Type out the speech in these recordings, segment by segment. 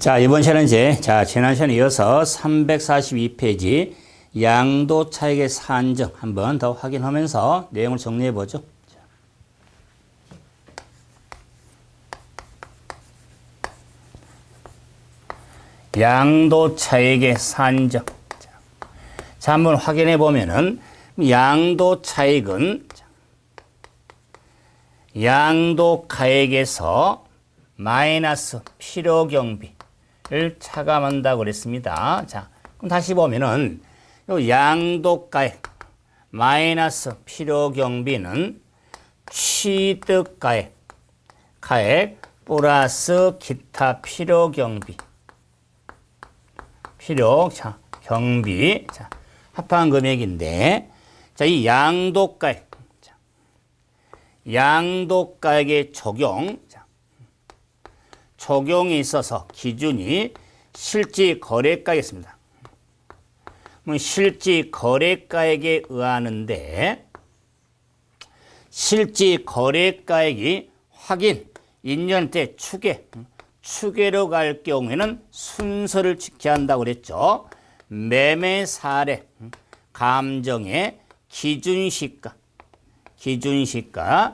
자, 이번 시간은 이제, 지난 시간에 이어서 342페이지 양도 차익의 산정 한 번 더 확인하면서 내용을 정리해 보죠. 양도 차익의 산정. 자, 한번 확인해 보면은 양도 차익은 양도 가액에서 마이너스 필요 경비를 차감한다고 그랬습니다. 자, 그럼 다시 보면은 요 양도 가액 마이너스 필요 경비는 취득 가액 플러스 기타 필요 경비 자, 합한 금액인데, 자, 이 양도 가액의 적용이 있어서 기준이 실지 거래가액이었습니다. 실지 거래가액에 의하는데, 실지 거래가액이 확인, 인정 때 추계로 갈 경우에는 순서를 지켜야 한다고 그랬죠. 매매 사례, 감정의 기준시가.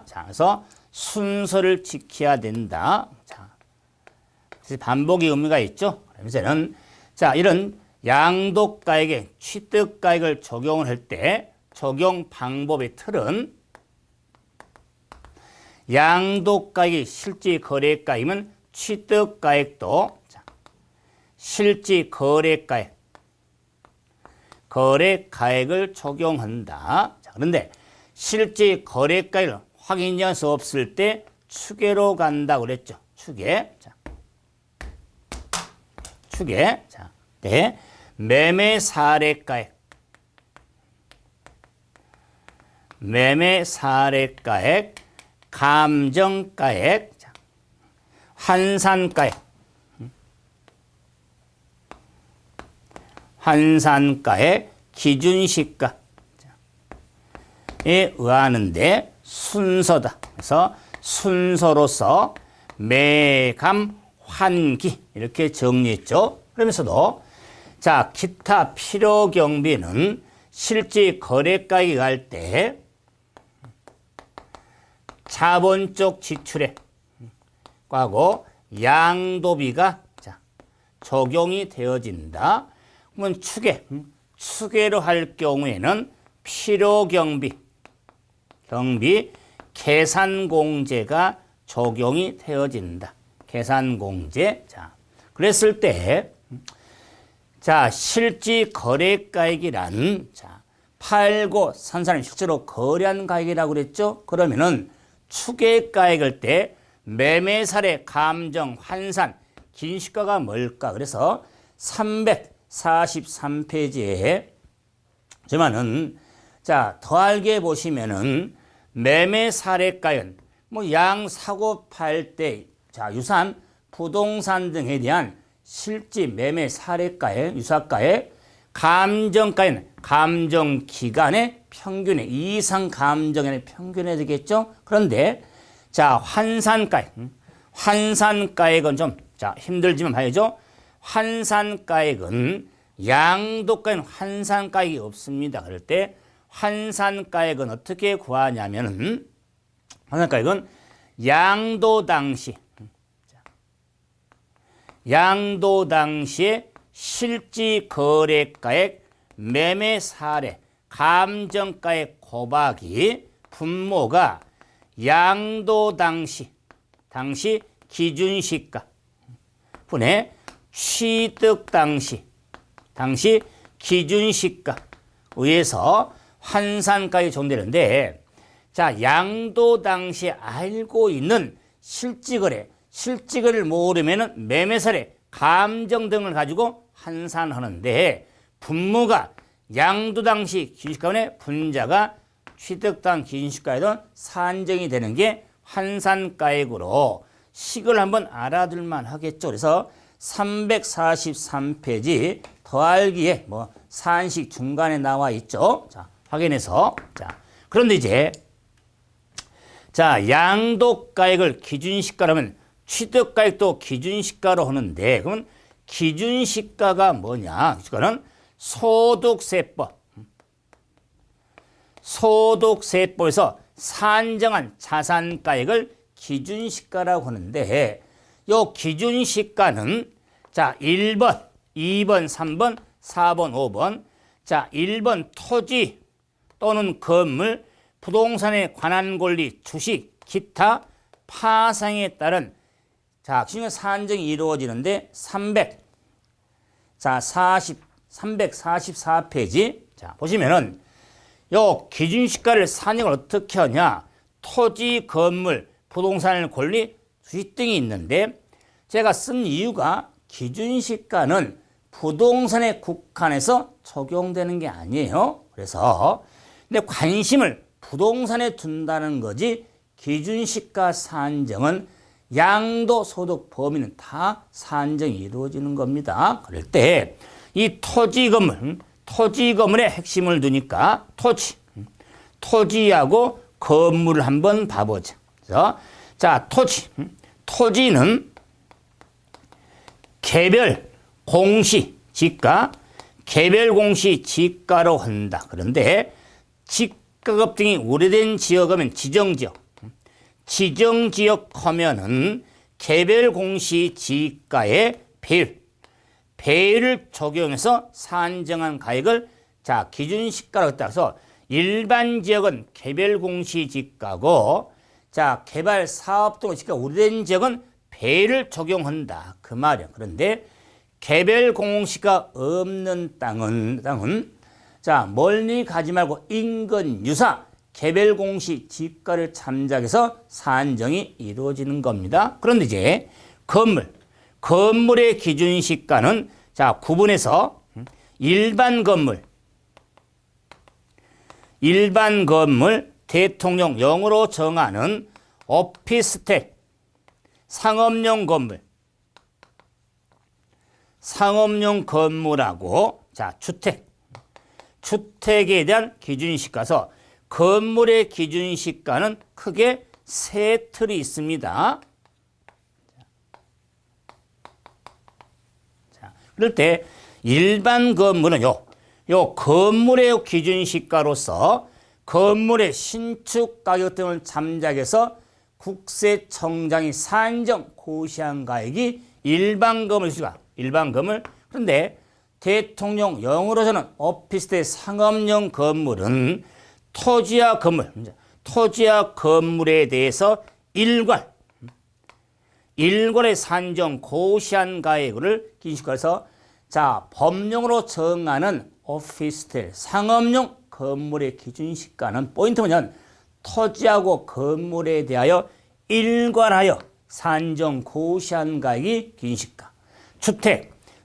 자, 그래서 순서를 지켜야 된다. 자, 반복의 의미가 있죠. 그러면서는, 자, 이런 양도가액에 취득가액을 적용을 할 때 적용 방법의 틀은 양도가액이 실지 거래가이면 취득가액도 실지 거래가액을 적용한다. 자, 그런데 실지 거래가액을 확인할 수 없을 때 추계로 간다고 그랬죠. 추계. 자, 네. 매매 사례가액, 감정가액, 환산가액, 기준시가에 의하는데 순서다. 그래서 순서로서 매감, 환기 이렇게 정리했죠. 그러면서도 자, 기타 필요 경비는 실지 거래가액이 갈 때 자본적 지출에 하고 양도비가 적용이 되어진다. 그러면 추계로 할 경우에는 필요 경비 계산공제가 적용이 되어진다. 계산공제. 자, 그랬을 때, 자, 실지 거래가액이란, 자, 팔고 산 사람이 실제로 거래한 가액이라고 그랬죠? 그러면은 추계가액일 때 매매 사례, 감정, 환산, 긴시가가 뭘까? 그래서 343페이지에 저만은 자, 더하게 보시면은 매매 사례가액은 양 사고 팔 때 자, 유산, 부동산 등에 대한 실지 매매 사례가액, 유사가액, 감정가액은 감정 기간의 평균에 이상 감정의 평균에 되겠죠? 그런데 자, 환산가액은 좀 자, 힘들지만 봐야죠. 환산가액은 양도가액은 환산가액이 없습니다. 그럴 때 환산가액은 어떻게 구하냐면은 환산가액은 양도 당시에 실지 거래가액, 매매 사례, 감정가액 곱하기 분모가 양도 당시 기준시가 분의 취득 당시 기준시가 의해서 환산가액이 적용되는데, 자, 양도 당시 알고 있는 실지거래를 모르면은 매매사례, 감정 등을 가지고 환산하는데, 분모가 양도 당시 기준시가분의 분자가 취득당 기준시가에도 산정이 되는 게 환산가액으로 식을 한번 알아둘만 하겠죠. 그래서 343페이지 더하기에 산식 중간에 나와 있죠. 자, 확인해서. 자, 그런데 이제 자, 양도가액을 기준시가로 하면 취득가액도 기준시가로 하는데, 그러면 기준시가가 뭐냐? 이거는 소득세법. 소득세법에서 산정한 자산가액을 기준시가라고 하는데 이 기준시가는 자 1번, 2번, 3번, 4번, 5번 자 1번 토지 또는 건물, 부동산에 관한 권리, 주식, 기타, 파상에 따른 자 기준시가 산정이 이루어지는데 344페이지 자 보시면은 요 기준시가를 산정을 어떻게 하냐? 토지, 건물, 부동산 권리, 주식 등이 있는데 제가 쓴 이유가 기준시가는 부동산에 국한해서 적용되는 게 아니에요. 그래서 근데 관심을 부동산에 둔다는 거지 기준시가 산정은 양도소득 범위는 다 산정이 이루어지는 겁니다. 그럴 때 이 토지, 건물의 핵심을 두니까 토지하고 건물을 한번 봐보자. 그래서 자, 토지는 개별 공시 지가, 개별 공시 지가로 한다. 그런데 지가급 등이 오래된 지역이면 지정지역 하면은 개별 공시 지가의 배율을 적용해서 산정한 가액을 자 기준시가로 따라서 일반 지역은 개별 공시 지가고 자 개발 사업 등의 지가 오래된 지역은 배율을 적용한다 그 말이야. 그런데 개별 공시가 없는 땅은 자 멀리 가지 말고 인근 유사 개별 공시 지가를 참작해서 산정이 이루어지는 겁니다. 그런데 이제 건물의 기준시가는 자 구분해서 일반 건물 대통령령으로 정하는 오피스텔 상업용 건물하고 자 주택에 대한 기준시가서 건물의 기준시가는 크게 세 틀이 있습니다. 자, 그럴 때 일반 건물은 요 건물의 기준시가로서 건물의 신축 가격 등을 참작해서 국세청장이 산정 고시한 가액이 일반 건물. 그런데 대통령령으로서는 오피스텔 상업용 건물은 토지와 건물에 대해서 일괄의 산정 고시한 가액을 기준시가해서 자 법령으로 정하는 오피스텔 상업용 건물의 기준시가는 포인트 뭐냐면 토지하고 건물에 대하여 일괄하여 산정 고시한 가액이 기준시가.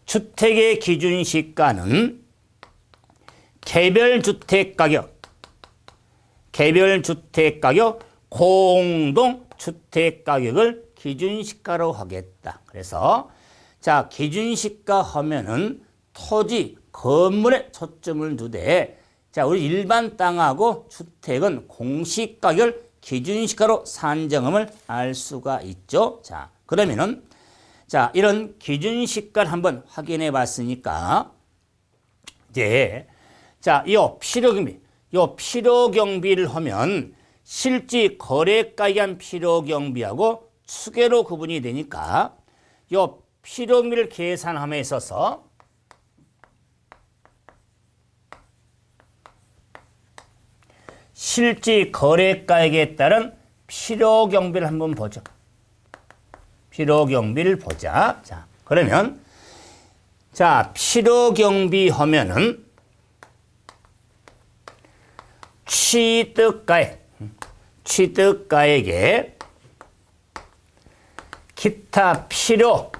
주택의 기준시가는 개별주택 가격, 공동주택 가격을 기준시가로 하겠다. 그래서 자 기준시가 하면은 토지, 건물에 초점을 두되 자 우리 일반 땅하고 주택은 공시가격을 기준시가로 산정함을 알 수가 있죠. 자 그러면은 자 이런 기준시가를 한번 확인해 봤으니까 이제 자 이 필요경비를 하면 실지 거래가에 한 필요경비하고 추계로 구분이 되니까 이 필요경비를 계산함에 있어서 실지 거래가액에 따른 필요경비를 한번 보죠. 필요경비를 보자. 자, 그러면 자, 필요경비 하면은 취득가액에 기타 필요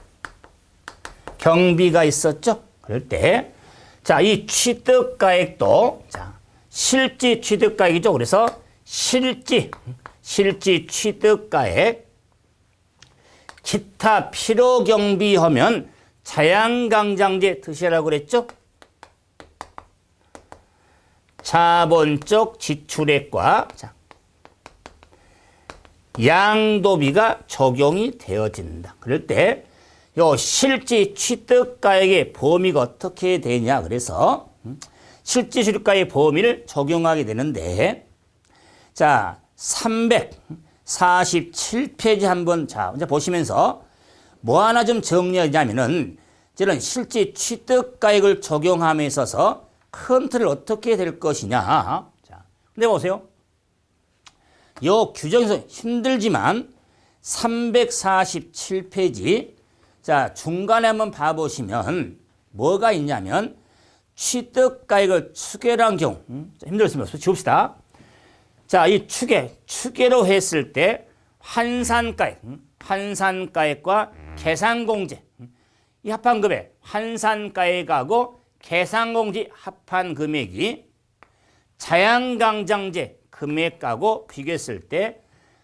경비가 있었죠. 그럴 때 자, 이 취득가액도 자, 실지 취득가액이죠. 그래서 실지 취득가액 기타 필요 경비 하면 자양강장제 드시라고 그랬죠. 자본적 지출액과 자, 양도비가 적용이 되어진다. 그럴 때 요 실지 취득가액의 범위가 어떻게 되냐. 그래서 실지 취득가액 범위를 적용하게 되는데, 자, 347페이지 한번 자, 이제 보시면서 뭐 하나 좀 정리하자면은 저는 실지 취득가액을 적용함에 있어서 큰 틀을 어떻게 될 것이냐. 자, 근데 보세요. 요 규정에서 힘들지만 347페이지 자, 중간에 한번 봐보시면 뭐가 있냐면 취득가액을 추계한 경우 힘들었으면 지웁시다. 자, 이 추계로 했을 때 환산가액과 계산공제 이 합한 금액 환산가액하고 계산공제 합한 금액이 자양강장제 금액하고 비교했을 때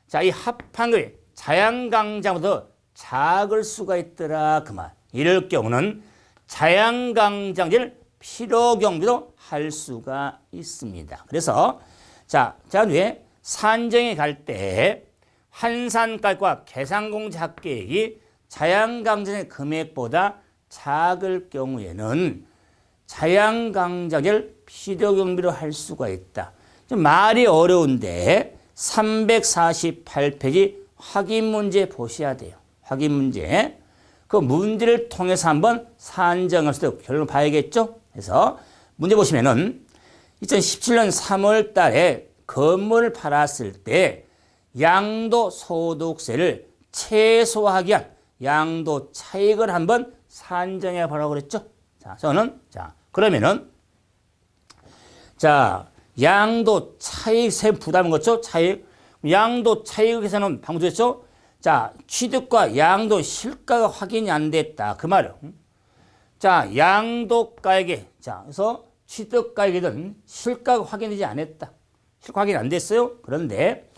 자, 이 합한 금액 자양강장보다 작을 수가 있더라 그 말. 이럴 경우는 자양강장제를 필요경비로 할 수가 있습니다. 그래서 자 뒤에 산정에 갈 때 환산가액과 계산공제 합계액이 자양강장제 금액보다 작을 경우에는 자양강장제를 필요경비로 할 수가 있다. 좀 말이 어려운데 348페이지 확인 문제 보셔야 돼요. 확인 문제. 그 문제를 통해서 한번 산정할 수도 결론 봐야겠죠? 그래서 문제 보시면은 2017년 3월 달에 건물을 팔았을 때 양도소득세를 최소화하기 위한 양도 차익을 한번 산정해 보라고 그랬죠? 자, 저는 그러면은 양도 차익세 부담인 거죠? 양도 차익에서는 방금 됐죠? 자, 취득과 양도 실가가 확인이 안 됐다. 그 말이요. 자, 양도가액에, 그래서 취득가액에는 실가가 확인되지 않았다. 실가 확인 안 됐어요. 그런데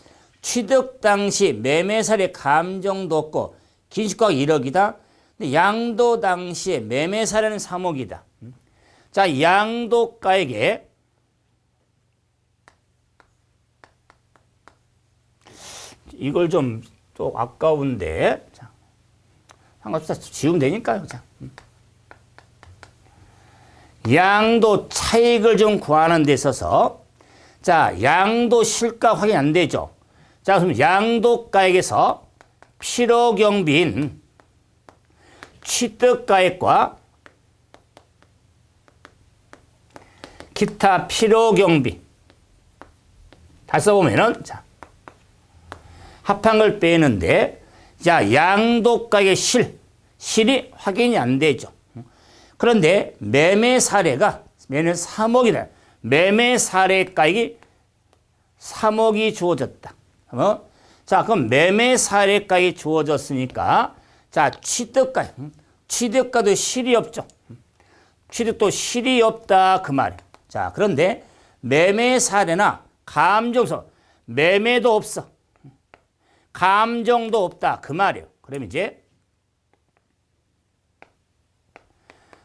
취득 당시 매매사례 감정도 없고 긴시가가 1억이다. 근데 양도 당시에 매매사례는 3억이다. 자, 양도가액에 이걸 좀 아까운데, 자, 상관없다. 지우면 되니까요. 자. 양도 차익을 좀 구하는 데 있어서, 자, 양도 실가 확인 안 되죠. 자, 그럼 양도가액에서 필요경비인 취득가액과 기타 필요경비 다 써보면은, 자, 합한 걸 빼는데, 자, 양도가액의 실이 확인이 안 되죠. 그런데 매매 사례가 3억이다. 매매 사례가액이 3억이 주어졌다. 자, 그럼 매매 사례가액이 주어졌으니까, 자, 취득가도 실이 없죠. 취득도 실이 없다. 그 말이에요. 자, 그런데 매매 사례나 감정서, 매매도 없어. 감정도 없다. 그 말이에요. 그럼 이제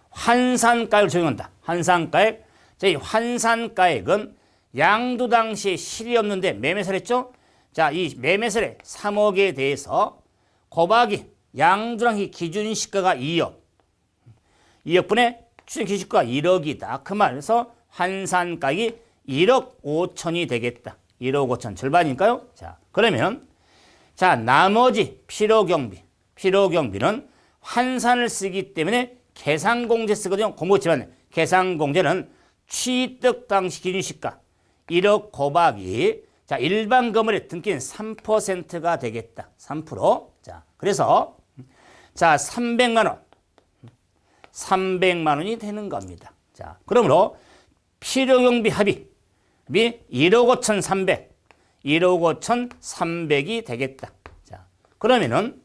환산가액을 적용한다. 환산가액. 자, 이 환산가액은 양도 당시에 실이 없는데 매매사례죠? 자, 이 매매사례 3억에 대해서 곱하기 양도 당시 기준시가가 2억. 2억분의 추정 기준시가가 1억이다. 그 말에서 환산가액이 1억 5천이 되겠다. 1억 5천 절반이니까요. 자, 그러면 자, 나머지 필요경비는 환산을 쓰기 때문에 계산공제 쓰거든요. 공부했지만 계산공제는 취득 당시 기준시가 1억 곱하기 자, 일반 건물의 등기는 3%가 되겠다. 3%. 자, 그래서 자, 300만 원이 되는 겁니다. 자, 그러므로 필요경비 합의 1억 5,300이 되겠다. 자, 그러면은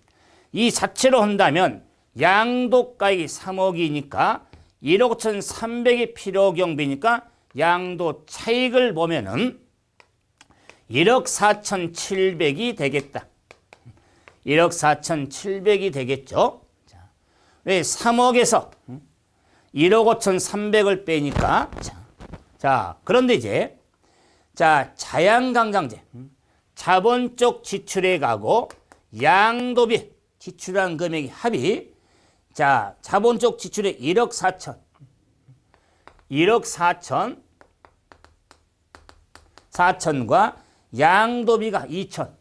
이 자체로 한다면 양도가액이 3억이니까 1억 5,300이 필요경비니까 양도 차익을 보면은 1억 4,700이 되겠다. 1억 4,700이 되겠죠. 자, 왜 3억에서 1억 5,300을 빼니까 자, 그런데 이제 자, 자양강장제 자본적 지출액하고 양도비 지출한 금액의 합이 자, 자본 쪽 지출이 1억 4천. 1억 4천. 4천과 양도비가 2천.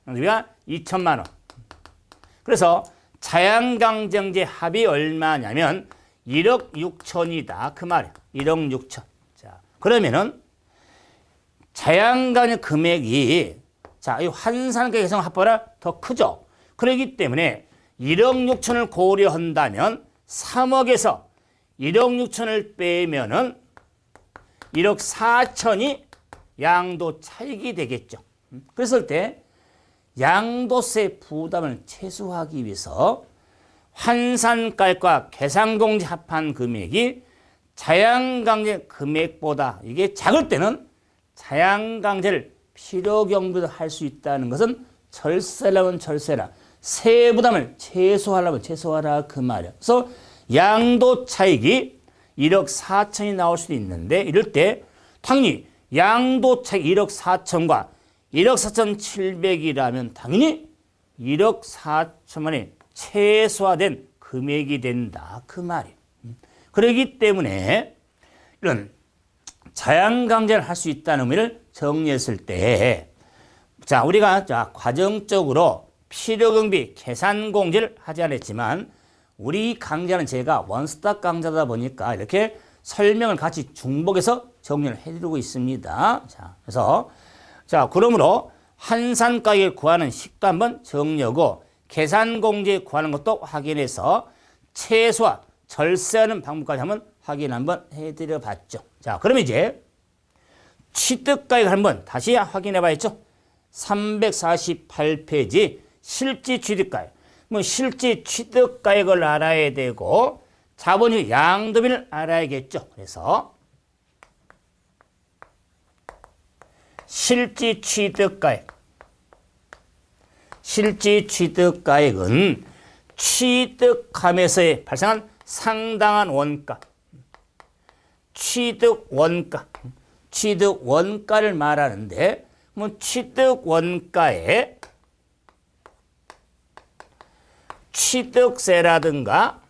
양도비가 2천만 원. 그래서 자양강정제 합이 얼마냐면 1억 6천이다. 그 말이야. 1억 6천. 자, 그러면은 자양강정 금액이 자, 이 환산가 개성 합보라 더 크죠. 그렇기 때문에 1억 6천을 고려한다면 3억에서 1억 6천을 빼면은 1억 4천이 양도 차익이 되겠죠. 그랬을 때 양도세 부담을 최소화하기 위해서 환산가액과 계산공제 합한 금액이 자양강제 금액보다 이게 작을 때는 자양강제를 필요경비로 할 수 있다는 것은 절세라면 절세라, 세 부담을 최소화하려면 최소화하라 그 말이야. 그래서 양도 차익이 1억 4천이 나올 수도 있는데 이럴 때 당연히 양도 차익 1억 4천과 1억 4천 7백이라면 당연히 1억 4천만이 최소화된 금액이 된다 그 말이에요. 그렇기 때문에 이런 자양강제를 할 수 있다는 의미를 정리했을 때 자, 우리가 자, 과정적으로 필요경비 계산공제를 하지 않았지만 우리 강좌는 제가 원스톱 강좌다 보니까 이렇게 설명을 같이 중복해서 정리를 해드리고 있습니다. 자, 그래서 자, 그러므로 환산가액을 구하는 식도 한번 정리하고 계산공제 구하는 것도 확인해서 최소화, 절세하는 방법까지 한번 확인 한번 해드려 봤죠. 자, 그러면 이제 취득가액을 한번 다시 확인해 봐야죠. 348페이지 실지 취득가액. 뭐 실지 취득가액을 알아야 되고 자본의 양도비를 알아야겠죠. 그래서 실지 취득가액. 실지 취득가액은 취득함에서 발생한 상당한 원가. 취득 원가를 말하는데 뭐 취득 원가에 취득세라든가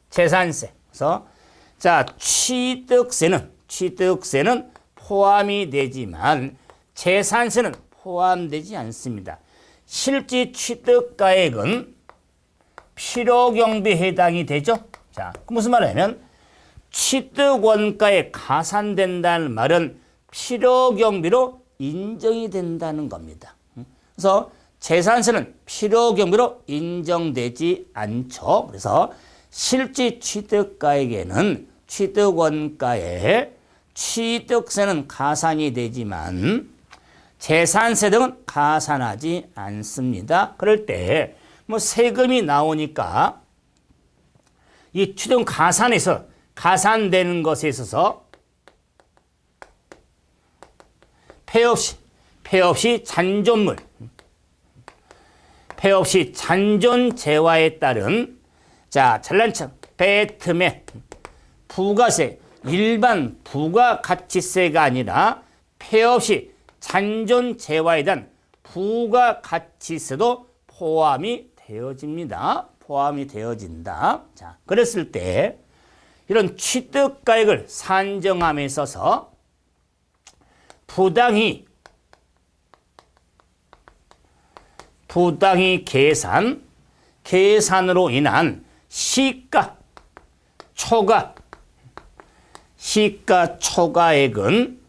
재산세. 그래서 자, 취득세는 포함이 되지만 재산세는 포함되지 않습니다. 실지 취득가액은 필요경비에 해당이 되죠. 자, 무슨 말이냐면 취득 원가에 가산된다는 말은 필요경비로 인정이 된다는 겁니다. 그래서 재산세는 필요경비로 인정되지 않죠. 그래서 실지 취득가액에는 취득원가에 취득세는 가산이 되지만 재산세 등은 가산하지 않습니다. 그럴 때 뭐 세금이 나오니까 이 취득 가산에서 가산되는 것에 있어서 폐 없이 잔존물, 폐 없이 잔존재화에 따른 자, 잘난 척, 배트맨, 부가세, 일반 부가가치세가 아니라 폐 없이 잔존재화에 대한 부가가치세도 포함이 되어집니다. 포함이 되어진다. 자, 그랬을 때 이런 취득가액을 산정함에 있어서 부당히 계산으로 인한 시가 초과액은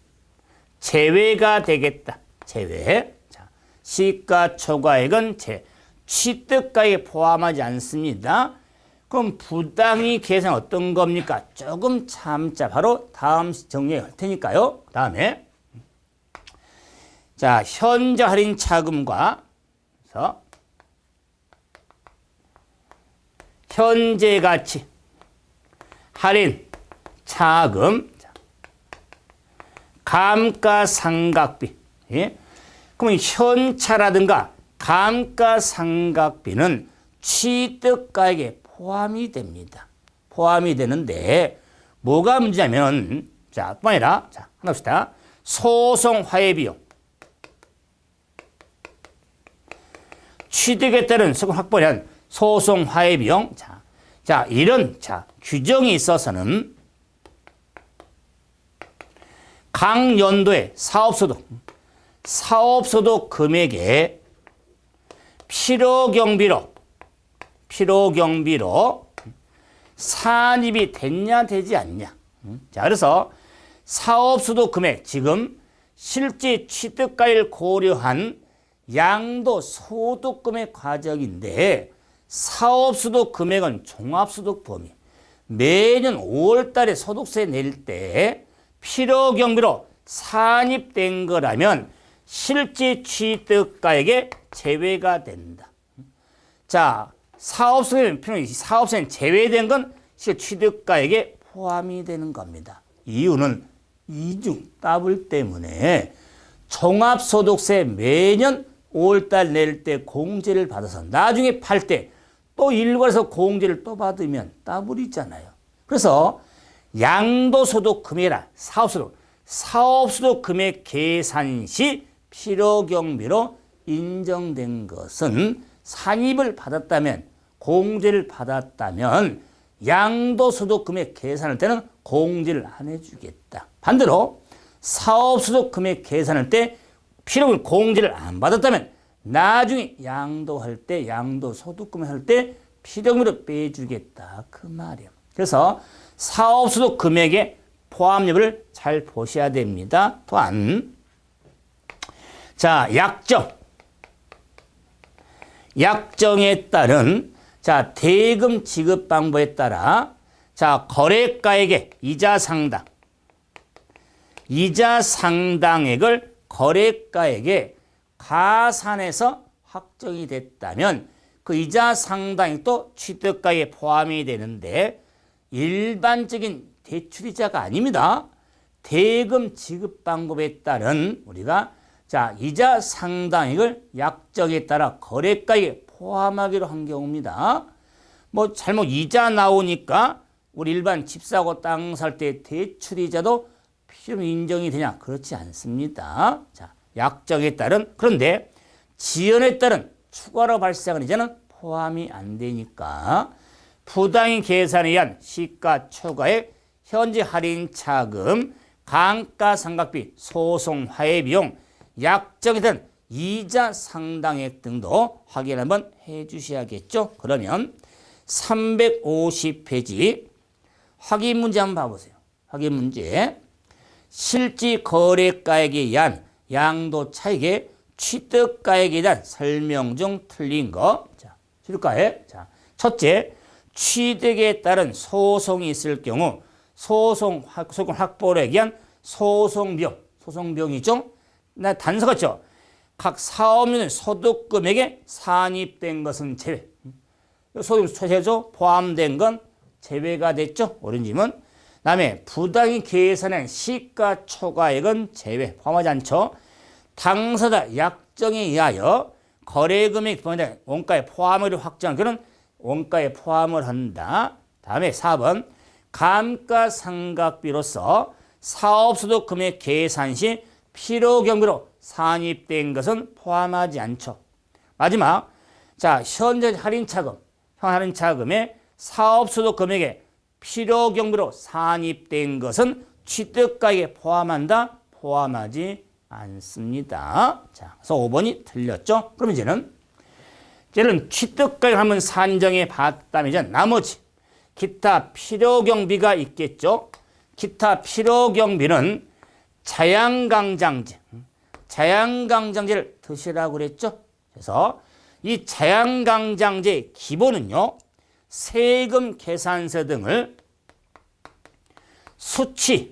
제외가 되겠다. 제외. 자, 시가 초과액은 취득가액에 포함하지 않습니다. 그럼 부당히 계산 어떤 겁니까? 조금 참자. 바로 다음 정리할 테니까요. 그 다음에 자, 현재 할인 차금과 그래서 현재 가치 할인 차금 감가상각비. 예? 그럼 현차라든가 감가상각비는 취득가액에 포함이 됩니다. 포함이 되는데 뭐가 문제냐면 자, 뿐 아니라 자, 하나 봅시다. 소송 화해 비용. 취득에 따른 소금 확보에 대한 소송 화해 비용. 자, 이런 규정이 있어서는 각 연도의 사업소득 금액에 필요 경비로 산입이 됐냐 되지 않냐. 자, 그래서 사업소득 금액, 지금 실제 취득가액을 고려한 양도소득금액 과정인데, 사업소득 금액은 종합소득 범위. 매년 5월 달에 소득세 낼 때 필요 경비로 산입된 거라면 실제 취득가액에 제외가 된다. 자, 사업소는 제외된 건 실제 취득가액에 포함이 되는 겁니다. 이유는 이중 더블 때문에 종합소득세 매년 5월달 낼 때 공제를 받아서 나중에 팔 때 또 일괄해서 공제를 또 받으면 더블이잖아요. 그래서 양도소득 금액이나 사업소득 금액 계산 시 필요경비로 인정된 것은 산입을 받았다면, 공제를 받았다면 양도소득 금액 계산할 때는 공제를 안 해주겠다. 반대로 사업소득 금액 계산할 때 필요금 공제를 안 받았다면 나중에 양도할 때, 양도소득금 할 때 필요금으로 빼주겠다, 그 말이에요. 그래서 사업소득 금액의 포함 여부를 잘 보셔야 됩니다. 또한 약정에 따른 대금 지급 방법에 따라 거래가액의 이자 상당액을 거래가액에 가산해서 확정이 됐다면 그 이자 상당액도 취득가액에 포함이 되는데, 일반적인 대출이자가 아닙니다. 대금 지급 방법에 따른 우리가 이자 상당액을 약정에 따라 거래가액에 포함하기로 한 경우입니다. 뭐 잘못 이자 나오니까 우리 일반 집 사고 땅 살 때 대출이자도 필요 인정이 되냐? 그렇지 않습니다. 약정에 따른, 그런데 지연에 따른 추가로 발생하는 이자는 포함이 안 되니까 부당인 계산에 의한 시가 초과액, 현재 할인 차금, 감가상각비, 소송 화해 비용, 약정에 따른 이자 상당액 등도 확인 한번 해 주셔야겠죠. 그러면 350페이지 확인 문제 한번 봐보세요. 확인 문제. 실지 거래가액에 의한 양도 차익의 취득가액에 대한 설명 중 틀린 거. 취득가액. 첫째, 취득에 따른 소송이 있을 경우 소송 확보를 위한 소송비용이죠. 단서같죠. 각 사업용 소득금액에 산입된 것은 제외. 소득 최소 포함된 건 제외가 됐죠. 오른지문. 다음에 부당히 계산한 시가초과액은 제외, 포함하지 않죠. 당사자 약정에 의하여 거래금액 포함된 원가에 포함을 확정한 경우는 원가에 포함을 한다. 다음에 4번 감가상각비로서 사업소득 금액 계산 시 필요경비로 산입된 것은 포함하지 않죠. 마지막, 현재 할인차금에 사업소득 금액에 필요경비로 산입된 것은 취득가액에 포함한다? 포함하지 않습니다. 그래서 5번이 틀렸죠. 그럼 이제는 취득가액 한번 산정해 봤다면 이제 나머지 기타 필요경비가 있겠죠. 기타 필요경비는 자양강장제를 드시라고 그랬죠. 그래서 이 자양강장제의 기본은요, 세금 계산서 등을 수치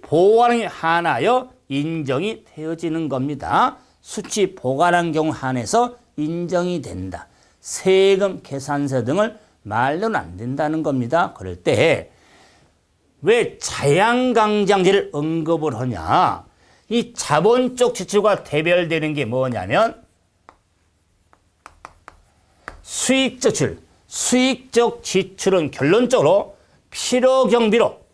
보관에 한하여 인정이 되어지는 겁니다. 수치 보관한 경우 한해서 인정이 된다. 세금 계산서 등을 말로는 안 된다는 겁니다. 그럴 때 왜 자양강장제를 언급을 하냐? 이 자본적 지출과 대별되는 게 뭐냐면 수익적 지출은 결론적으로 필요경비로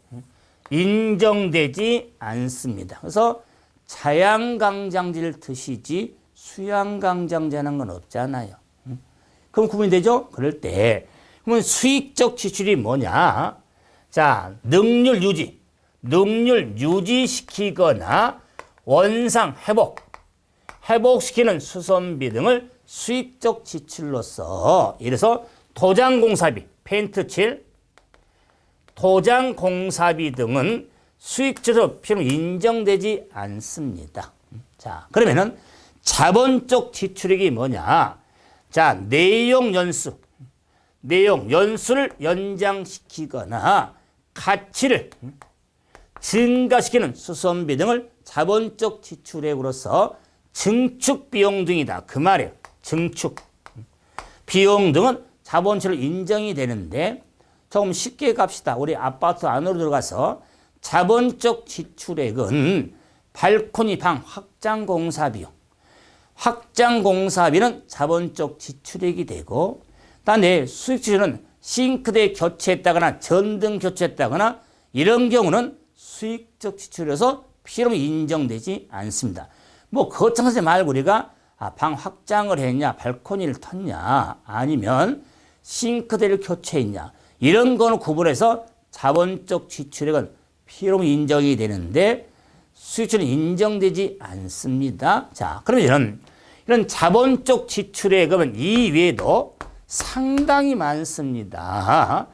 인정되지 않습니다. 그래서 자양강장제를 드시지 수양강장제는 건 없잖아요. 그럼 구분이 되죠? 그럴 때 그러면 수익적 지출이 뭐냐? 자, 능률 유지시키거나 원상 회복시키는 수선비 등을 수익적 지출로서, 이래서 도장공사비, 페인트 칠, 도장공사비 등은 수익적으로 필요 인정되지 않습니다. 자, 그러면은 자본적 지출액이 뭐냐? 자, 내용 연수를 연장시키거나 가치를 증가시키는 수선비 등을 자본적 지출액으로서 증축 비용 등이다. 그 말이에요. 증축 비용 등은 자본적으로 인정이 되는데, 조금 쉽게 갑시다. 우리 아파트 안으로 들어가서 자본적 지출액은 발코니 방 확장 공사 비용. 확장 공사비는 자본적 지출액이 되고, 딴에 수익 지출은 싱크대 교체했다거나 전등 교체했다거나 이런 경우는 수익적 지출에서 필요로 인정되지 않습니다. 뭐 거창하지 말고 우리가 방 확장을 했냐, 발코니를 텄냐, 아니면 싱크대를 교체했냐, 이런 거는 구분해서 자본적 지출액은 필요로 인정이 되는데 수익률은 인정되지 않습니다. 자, 그러면 이런 자본적 지출액은 이 외에도 상당히 많습니다.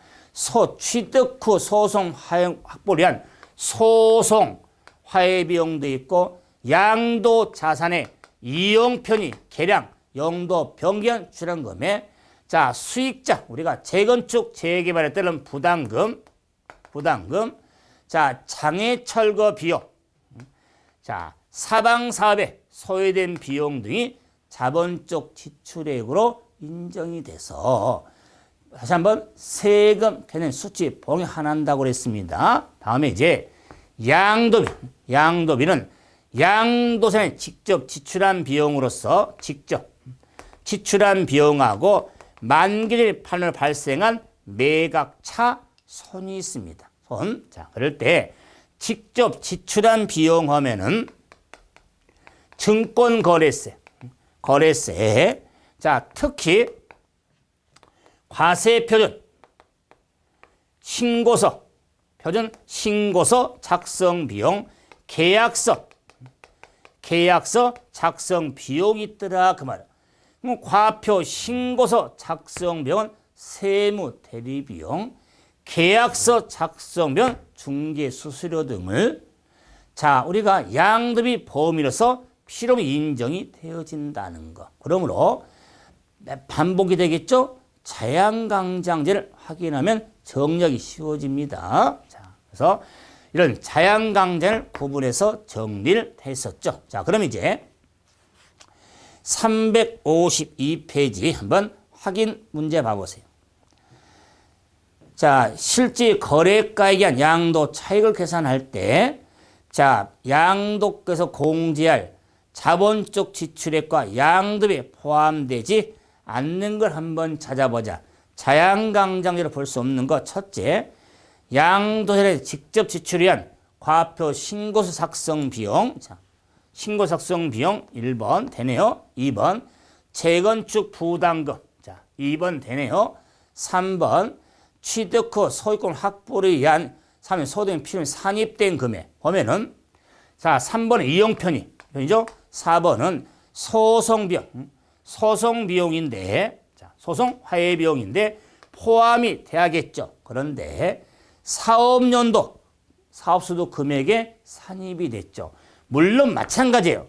취득 후 소송 확보를 위한 소송 화해 비용도 있고, 양도 자산의 이용 편의 개량 용도 변경 출연금에, 자, 수익자 우리가 재건축 재개발에 따른 부담금, 자, 장애 철거 비용, 자, 사방 사업에 소요된 비용 등이 자본적 지출액으로 인정이 돼서, 다시 한번 세금 개념 수치 봉합한다고 그랬습니다. 다음에 이제 양도비는 양도세에 직접 지출한 비용으로서 직접 지출한 비용하고 만기일 판을 발생한 매각차 손이 있습니다. 자, 그럴 때 직접 지출한 비용 하면은 증권거래세, 자, 특히 과세표준, 신고서 작성 비용, 계약서 작성 비용이 있더라 그 말이야. 그럼 과표 신고서 작성 비용은 세무 대리 비용, 계약서 작성 비용 중개 수수료 등을, 자, 우리가 양도비 보험이로서 필요로 인정이 되어진다는 거. 그러므로 반복이 되겠죠? 자양강장제를 확인하면 정력이 쉬워집니다. 자, 그래서 이런 자양강장을 구분해서 정리를 했었죠. 자, 그럼 이제 352페이지 한번 확인 문제 봐보세요. 자, 실제 거래가에 대한 양도 차익을 계산할 때, 자, 양도께서 공제할 자본적 지출액과 양도비에 포함되지 않는 걸 한번 찾아보자. 자양강장제로 볼 수 없는 거 첫째, 양도세를 직접 지출을 위한 과표 신고서 작성 비용. 자, 신고 작성 비용 1번 되네요. 2번 재건축 부담금. 자, 2번 되네요. 3번 취득 후 소유권 확보를 위한 3년 소득이 필요한 산입된 금액 보면은, 자, 3번은 이용 편의죠. 4번은 소송 비용인데, 자, 소송 화해 비용인데 포함이 돼야겠죠. 그런데 사업연도 사업소득 금액에 산입이 됐죠. 물론 마찬가지예요.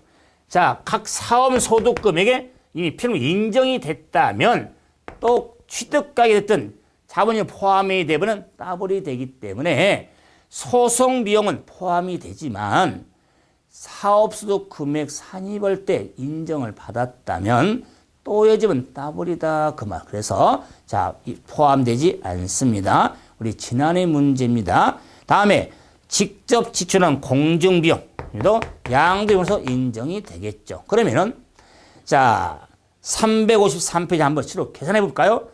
자, 각 사업 소득 금액에 이미 필요 인정이 됐다면 또 취득가액이 됐든 자본이 포함이 되면 따블이 되기 때문에 소송 비용은 포함이 되지만 사업소득 금액 산입할 때 인정을 받았다면 또 요즘은 따블이다 그 말. 그래서 자, 포함되지 않습니다. 우리 지난해 문제입니다. 다음에 직접 지출한 공중비용도 양도비용으로서 인정이 되겠죠. 그러면은 자, 353페이지 한번 시로 계산해 볼까요?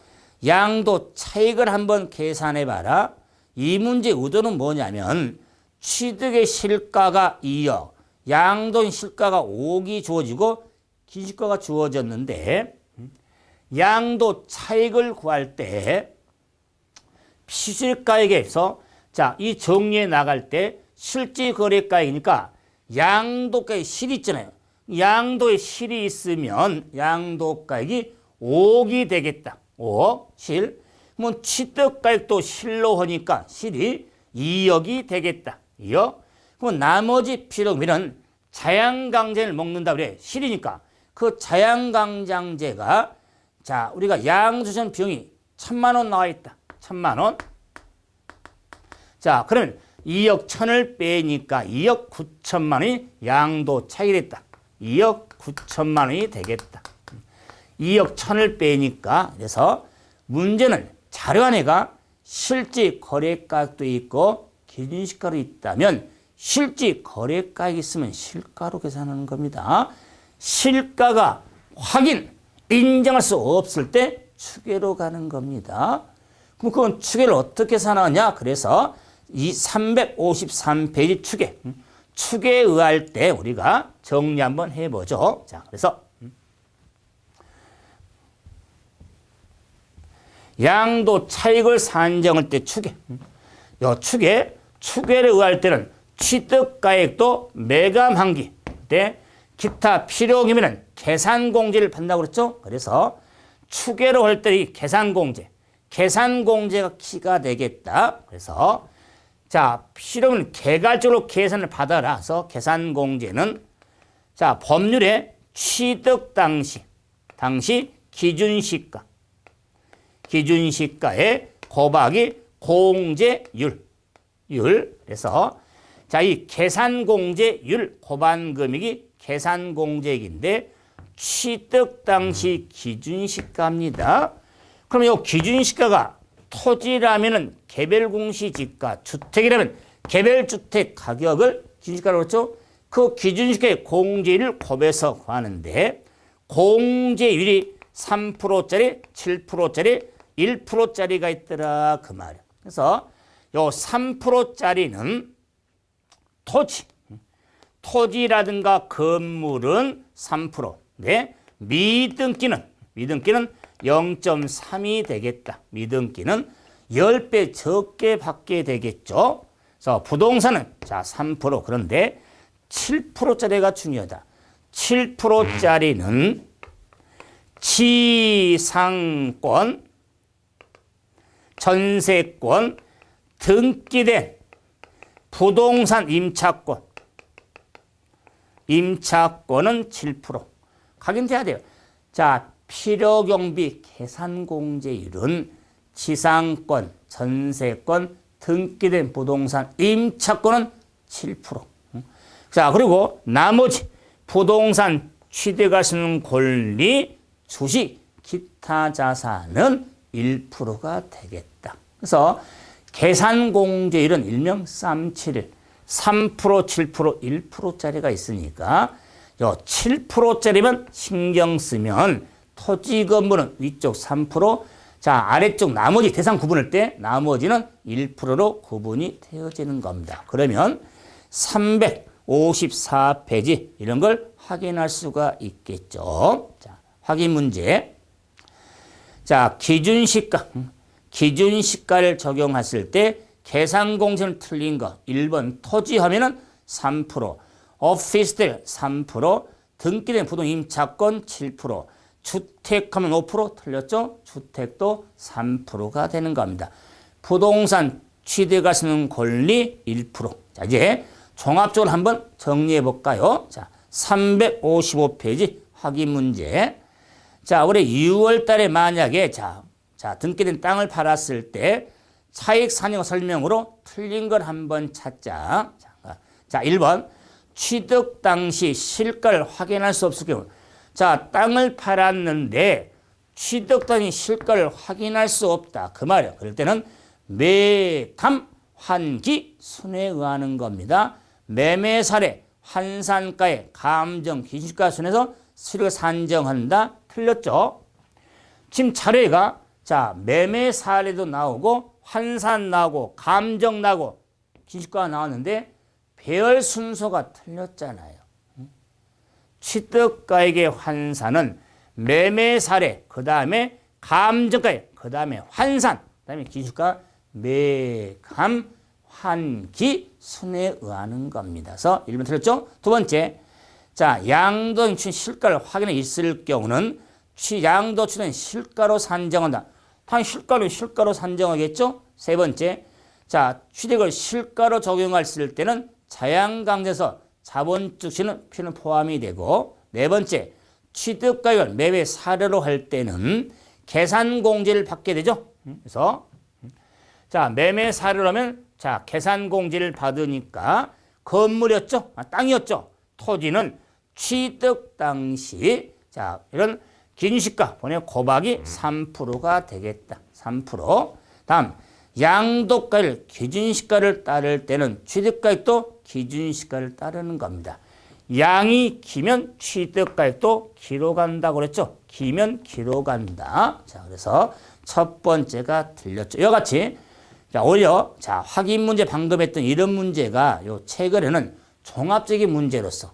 양도 차익을 한번 계산해 봐라. 이 문제의 의도는 뭐냐면 취득의 실가가 2억, 양도인 실가가 5억이 주어지고 기술가가 주어졌는데, 양도 차익을 구할 때 피실가액에서 자, 이 정리에 나갈 때 실제 거래가액이니까 양도가액 실이 있잖아요. 양도의 실이 있으면 양도가액이 5억이 되겠다. 5억 실. 그러면 취득가액도 실로 하니까 실이 2억이 되겠다. 2억. 그럼 나머지 필요금은 자양강장제를 먹는다 그래. 실이니까. 그 자양강장제가 자, 우리가 양수전 비용이 1,000만 원 나와 있다. 1,000만 원. 자, 그러면 2억 1,000을 빼니까 2억 9천만 원이 양도 차익이 됐다. 2억 9천만 원이 되겠다. 2억 1,000을 빼니까 그래서 문제는 자료 안에가 실제 거래가액도 있고 기준시가로 있다면 실제 거래가액이 있으면 실가로 계산하는 겁니다. 실가가 확인, 인정할 수 없을 때 추계로 가는 겁니다. 그럼 그건 추계를 어떻게 계산하냐? 그래서 이 353페이지 추계. 추계에 의할 때 우리가 정리 한번 해보죠. 자, 그래서 양도 차익을 산정할 때 추계. 요 추계를 의할 때는 취득가액도 매감한기 때 기타 필요금이면 계산공제를 받는다고 그랬죠. 그래서 추계로 할 때 이 계산공제가 키가 되겠다. 그래서 자, 필요는 개괄적으로 계산을 받아라. 그래서 계산공제는 자, 법률에 취득 당시 기준시가에 곱하기 공제율. 그래서 자, 이 계산공제율 곱한금액이 계산공제액인데 취득 당시 기준시가입니다. 그럼 이 기준시가가 토지라면은 개별공시지가, 주택이라면 개별주택 가격을 기준시가로 그렇죠? 그 기준시가의 공제율을 곱해서 구하는데 공제율이 3%짜리, 7%짜리, 1%짜리가 있더라 그 말이야. 그래서 요 3%짜리는 토지라든가 건물은 3%. 네, 미등기는 0.3이 되겠다. 미등기는 10배 적게 받게 되겠죠. 그래서 부동산은 자 3%. 그런데 7%짜리가 중요하다. 7%짜리는 지상권, 전세권, 등기된 부동산 임차권은 7%. 확인돼야 돼요. 자, 필요경비 계산공제율은 지상권, 전세권, 등기된 부동산 임차권은 7%. 자, 그리고 나머지 부동산 취득할 수 있는 권리, 주식, 기타 자산은 1%가 되겠다. 그래서 계산공제율은 일명 쌈7일 3%, 7%, 1%짜리가 있으니까 요 7%짜리만 신경 쓰면 토지 건물은 위쪽 3%, 자 아래쪽 나머지 대상 구분할 때 나머지는 1%로 구분이 되어지는 겁니다. 그러면 354페이지 이런 걸 확인할 수가 있겠죠. 자, 확인 문제. 자, 기준시가를 적용했을 때 계산공제는 틀린 거 1번 토지 하면은 3%, 오피스텔 3%, 등기된 부동 임차권 7%, 주택하면 5% 틀렸죠? 주택도 3%가 되는 겁니다. 부동산 취득할 수 있는 권리 1%. 자, 이제 종합적으로 한번 정리해 볼까요? 자, 355페이지 확인 문제. 자, 올해 6월 달에 만약에 자, 등기된 땅을 팔았을 때 차익 산정 설명으로 틀린 걸 한번 찾자. 자, 1번. 취득 당시 실가를 확인할 수 없을 경우. 자, 땅을 팔았는데 취득 당시 실가를 확인할 수 없다. 그 말이에요. 그럴 때는 매감 환기 순에 의하는 겁니다. 매매 사례 환산가의 감정 기준가 순에서 수익을 산정한다. 틀렸죠? 지금 자료가 자, 매매 사례도 나오고 환산 나오고 감정 나오고 기준가가 나왔는데 배열 순서가 틀렸잖아요. 취득가액의 환산은 매매 사례, 그 다음에 감정가액, 그 다음에 환산, 그 다음에 기준시가 매감, 환기, 순에 의하는 겁니다. 그래서 1번 틀렸죠? 두 번째, 자, 양도 실가를 확인해 있을 경우는 양도 추는 실가로 산정한다. 당연히 실가로 산정하겠죠? 세 번째, 자, 취득을 실가로 적용할 때는 자양강제에서 자본적 필은 포함이 되고, 네 번째, 취득가액을 매매 사례로 할 때는 계산공제를 받게 되죠. 그래서 자, 매매 사례로 하면 자, 계산공제를 받으니까 건물이었죠? 땅이었죠? 토지는 취득 당시 자, 이런 기준시가 보내 곱하기 3%가 되겠다. 3%. 다음 양도가를 기준시가를 따를 때는 취득가액도 기준시가를 따르는 겁니다. 양이 기면 취득가액도 기로 간다고 그랬죠. 기면 기로 간다. 자, 그래서 첫 번째가 틀렸죠. 이와 같이 자, 오히려 자, 확인 문제 방금 했던 이런 문제가 요 최근에는 종합적인 문제로서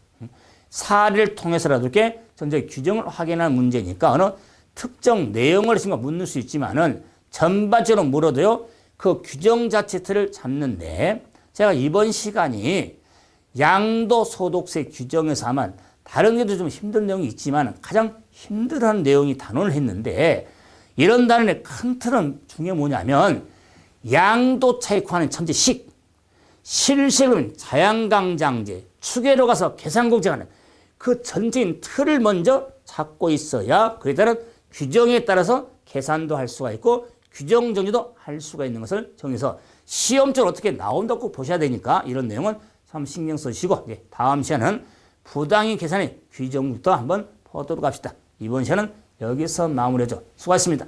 사례를 통해서라도 이렇게 전체 규정을 확인하는 문제니까 어느 특정 내용을 묻는 수 있지만은 전반적으로 물어도요. 그 규정 자체 틀을 잡는데 제가 이번 시간이 양도소득세 규정에서 하면 다른 게도 좀 힘든 내용이 있지만 가장 힘들어하는 내용이 단원을 했는데 이런 단원의 큰 틀은 중에 뭐냐면 양도차익화는 천재식, 실세금 자양강장제, 추계로 가서 계산공제하는 그 전체인 틀을 먼저 잡고 있어야 그에 따른 규정에 따라서 계산도 할 수가 있고 규정 정리도 할 수가 있는 것을 정해서 시험적으로 어떻게 나온다고 보셔야 되니까 이런 내용은 참 신경 쓰시고 다음 시간은 부당인 계산의 규정부터 한번 보도록 합시다. 이번 시간은 여기서 마무리하죠. 수고하셨습니다.